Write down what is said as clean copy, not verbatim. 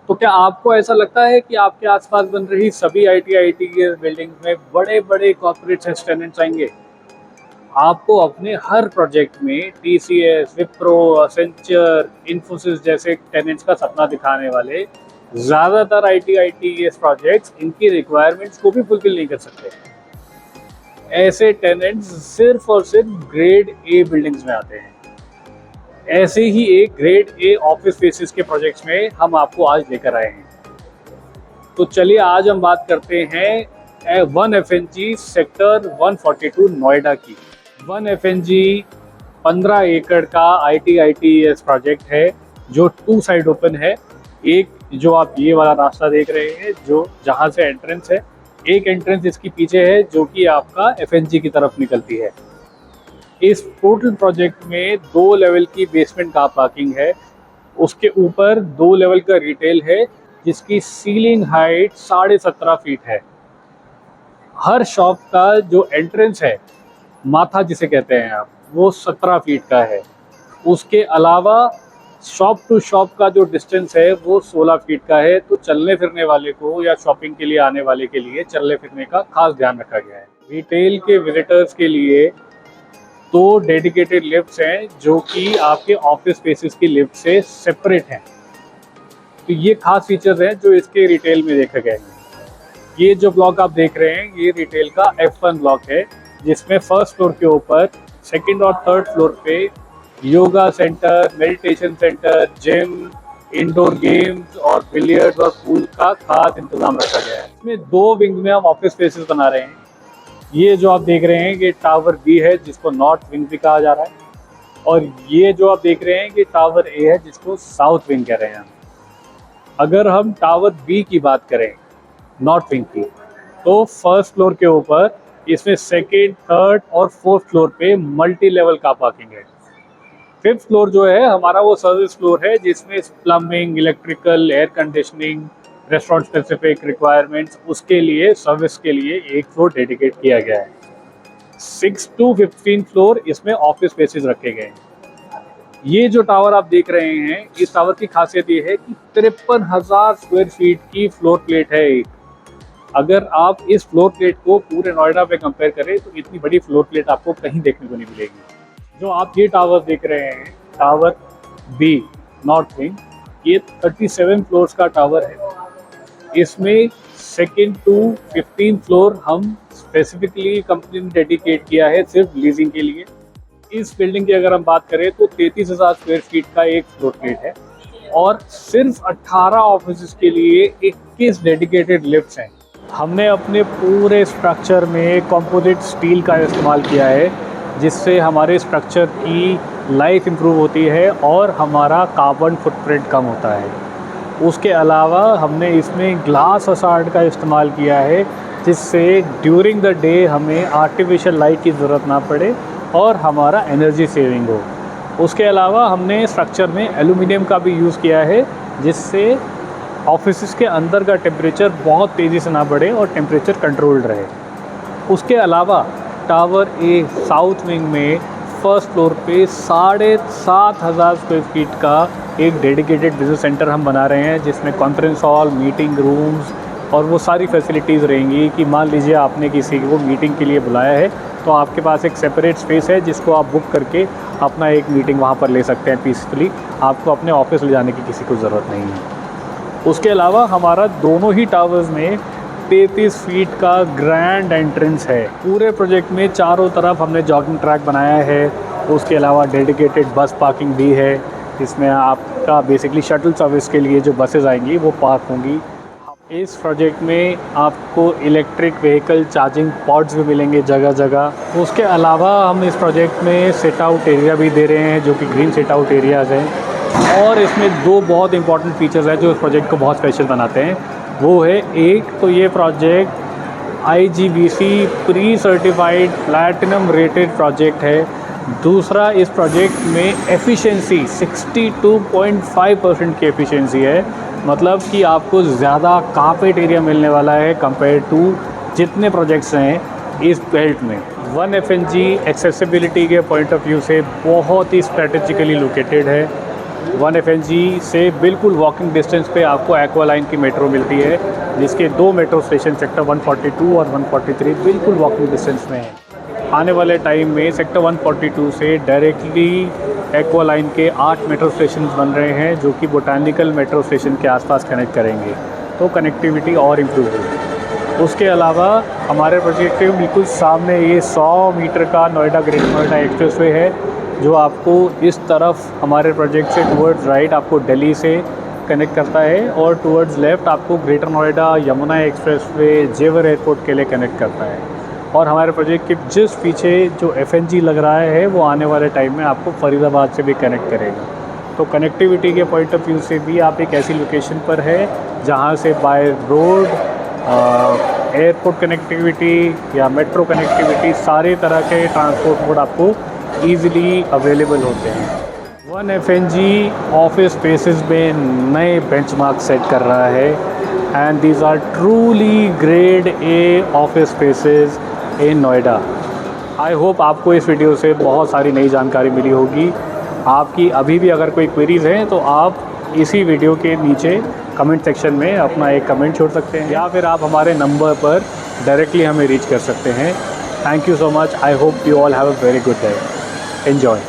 तो क्या आपको ऐसा लगता है कि आपके आसपास बन रही सभी आईटी के बिल्डिंग में बड़े-बड़े कॉर्पोरेट टेनेंट्स आएँगे? आपको अपने हर प्रोजेक्ट में टीसीएस, विप्रो, एसेंचर, इन्फोसिस जैसे टेनेंट्स का सपना दिखाने वाले ज़्यादातर आईटीएस प्रोजेक्ट्स इनकी रिक्वायरमेंट्स को भी फुलफिल नहीं कर सकते। ऐसे टेनेंट्स सिर्फ और सिर्फ ग्रेड ए बिल्डिंग्स में आते हैं। ऐसे ही एक ग्रेड ए ऑफिस स्पेसेस के प्रोजेक्ट्स में हम आपको आज लेकर आए हैं। तो चलिए आज हम बात करते हैं वन एफएनजी सेक्टर 142 नोएडा की। वन एफएनजी 15 एकड़ का आईटीएस प्रोजेक्ट है जो टू साइड ओपन है। एक जो आप ये वाला रास्ता देख रहे हैं जो जहाँ से एंट्रेंस है, एक एंट्रेंस इसकी पीछे है जो कि आपका एफएनजी की तरफ निकलती है। इस टोटल प्रोजेक्ट में 2 लेवल की बेसमेंट कार पार्किंग है। उसके ऊपर 2 लेवल का रिटेल है जिसकी सीलिंग हाइट 17.5 फीट है। हर शॉप का जो एंट्रेंस है, माथा जिसे कहते हैं आप, वो 17 फीट का है। उसके अलावा शॉप टू शॉप का जो डिस्टेंस है वो 16 फीट का है। तो चलने फिरने वाले को या शॉपिंग के लिए आने वाले के लिए चलने फिरने का खास ध्यान रखा गया है। रिटेल के विजिटर्स के लिए 2 डेडिकेटेड लिफ्ट्स हैं जो कि आपके ऑफिस स्पेसेस की लिफ्ट से सेपरेट हैं। तो ये खास फीचर्स हैं जो इसके रिटेल में देखे गए हैं। ये जो ब्लॉक आप देख रहे हैं ये रिटेल का F1 ब्लॉक है जिसमें फर्स्ट फ्लोर के ऊपर, सेकंड और थर्ड फ्लोर पे yoga centre, meditation centre, gym, indoor games और बिलियर्ड्स और पूल का खास इंतजाम रखा गया है। इसमें 2 विंग में हम ऑफिस स्पेसेस बना रहे हैं। ये जो आप देख रहे हैं ये टावर बी है जिसको नॉर्थ विंग भी कहा जा रहा है, और ये जो आप देख रहे हैं ये टावर ए है जिसको साउथ विंग कह रहे हैं। अगर हम टावर बी की बात करें नॉर्थ विंग की, तो फर्स्ट फ्लोर के ऊपर इसमें सेकेंड, थर्ड और फोर्थ फ्लोर पे मल्टी लेवल कार पार्किंग है। फिफ्थ फ्लोर जो है हमारा वो सर्विस फ्लोर है जिसमें plumbing, electrical, air conditioning, restaurant specific requirements, उसके लिए सर्विस के लिए एक फ्लोर डेडिकेट किया गया है। 6 to 15 फ्लोर इसमें ऑफिस स्पेसेस रखे गए हैं। ये जो टावर आप देख रहे हैं, इस टावर की खासियत ये है कि 53,000 स्क्वायर फीट की फ्लोर प्लेट है एक। अगर आप इस फ्लोर प्लेट को पूरे नोएडा पे कंपेयर करें तो इतनी बड़ी फ्लोर प्लेट आपको कहीं देखने को नहीं मिलेगी। जो आप ये टावर देख रहे हैं, टावर बी नॉर्थ विंग, ये 37 फ्लोर्स का टावर है। इसमें सेकेंड टू 15 फ्लोर हम स्पेसिफिकली कंपनी ने डेडिकेट किया है सिर्फ लीजिंग के लिए। इस बिल्डिंग की अगर हम बात करें तो 33,000 स्क्वायर फीट का एक फ्लोर प्लेट है और सिर्फ 18 ऑफिस के लिए 21 डेडिकेटेड लिफ्ट्स हैं। हमने अपने पूरे स्ट्रक्चर में कंपोजिट स्टील का इस्तेमाल किया है जिससे हमारे स्ट्रक्चर की लाइफ इम्प्रूव होती है और हमारा कार्बन फुटप्रिंट कम होता है। उसके अलावा हमने इसमें ग्लास फसाड का इस्तेमाल किया है जिससे ड्यूरिंग द डे हमें आर्टिफिशियल लाइट की ज़रूरत ना पड़े और हमारा एनर्जी सेविंग हो। उसके अलावा हमने स्ट्रक्चर में एल्यूमिनियम का भी यूज़ किया है जिससे ऑफिस के अंदर का टेम्परेचर बहुत तेज़ी से ना बढ़े और टेम्परेचर कंट्रोल्ड रहे। उसके अलावा टावर ए साउथ विंग में फर्स्ट फ्लोर पे 7,500 स्क्वायर फीट का एक डेडिकेटेड बिजनेस सेंटर हम बना रहे हैं जिसमें कॉन्फ्रेंस हॉल, मीटिंग रूम्स और वो सारी फैसिलिटीज़ रहेंगी कि मान लीजिए आपने किसी को मीटिंग के लिए बुलाया है तो आपके पास एक सेपरेट स्पेस है जिसको आप बुक करके अपना एक मीटिंग वहाँ पर ले सकते हैं पीसफुली। आपको अपने ऑफिस ले जाने की किसी को ज़रूरत नहीं है। उसके अलावा हमारा दोनों ही टावर्स में 33 फीट का ग्रैंड एंट्रेंस है। पूरे प्रोजेक्ट में चारों तरफ हमने जॉगिंग ट्रैक बनाया है। उसके अलावा डेडिकेटेड बस पार्किंग भी है जिसमें आपका बेसिकली शटल सर्विस के लिए जो बसेस आएंगी वो पार्क होंगी। इस प्रोजेक्ट में आपको इलेक्ट्रिक व्हीकल चार्जिंग पॉड्स भी मिलेंगे जगह जगह। उसके अलावा हम इस प्रोजेक्ट में सिट आउट एरिया भी दे रहे हैं जो कि ग्रीन सिट आउट एरियाज़ हैं। और इसमें 2 बहुत इंपॉर्टेंट फीचर्स हैं जो इस प्रोजेक्ट को बहुत स्पेशल बनाते हैं। वो है, एक तो ये project IGBC pre certified platinum rated project है। दूसरा, इस प्रोजेक्ट में एफिशिएंसी 62.5% की एफिशिएंसी है। मतलब कि आपको ज़्यादा कारपेट एरिया मिलने वाला है कंपेयर टू जितने प्रोजेक्ट्स हैं इस बेल्ट में। वन एफएनजी एक्सेसिबिलिटी के पॉइंट ऑफ व्यू से बहुत ही स्ट्रेटेजिकली लोकेटेड है। 1 FNG से बिल्कुल वॉकिंग डिस्टेंस पे आपको एक्वा लाइन की मेट्रो मिलती है, जिसके 2 मेट्रो स्टेशन सेक्टर 142 और 143 बिल्कुल वॉकिंग डिस्टेंस में है। आने वाले टाइम में सेक्टर 142 से डायरेक्टली एक्वा लाइन के 8 मेट्रो स्टेशन बन रहे हैं, जो कि बोटानिकल मेट्रो स्टेशन के आसपास कनेक्ट करेंगे, तो कनेक्टिविटी और इम्प्रूव होगी। उसके अलावा हमारे प्रोजेक्ट के बिल्कुल सामने ये 100 मीटर का नोएडा ग्रेटर नोएडा एक्सप्रेसवे है, जो आपको इस तरफ हमारे प्रोजेक्ट से टुवर्ड्स राइट आपको दिल्ली से कनेक्ट करता है, और टुवर्ड्स लेफ़्ट आपको ग्रेटर नोएडा यमुना एक्सप्रेसवे जेवर एयरपोर्ट के लिए कनेक्ट करता है। और हमारे प्रोजेक्ट के जस्ट पीछे जो FNG लग रहा है, वो आने वाले टाइम में आपको फरीदाबाद से भी कनेक्ट करेगा। तो कनेक्टिविटी के पॉइंट ऑफ व्यू से भी आप एक ऐसी लोकेशन पर है जहाँ से बाय रोड, एयरपोर्ट कनेक्टिविटी या मेट्रो कनेक्टिविटी, सारे तरह के ट्रांसपोर्ट मोड आपको ईज़िली अवेलेबल होते हैं। 1 FNG ऑफिस स्पेसेस में नए बेंचमार्क सेट कर रहा है, and these are truly grade A office spaces in Noida. I hope आपको इस वीडियो से बहुत सारी नई जानकारी मिली होगी। आपकी अभी भी अगर कोई क्वेरीज़ हैं तो आप इसी वीडियो के नीचे कमेंट सेक्शन में अपना एक कमेंट छोड़ सकते हैं, या फिर आप हमारे नंबर पर डायरेक्टली हमें रीच कर सकते हैं। Thank you so much. I hope you all have a very good day. Enjoy.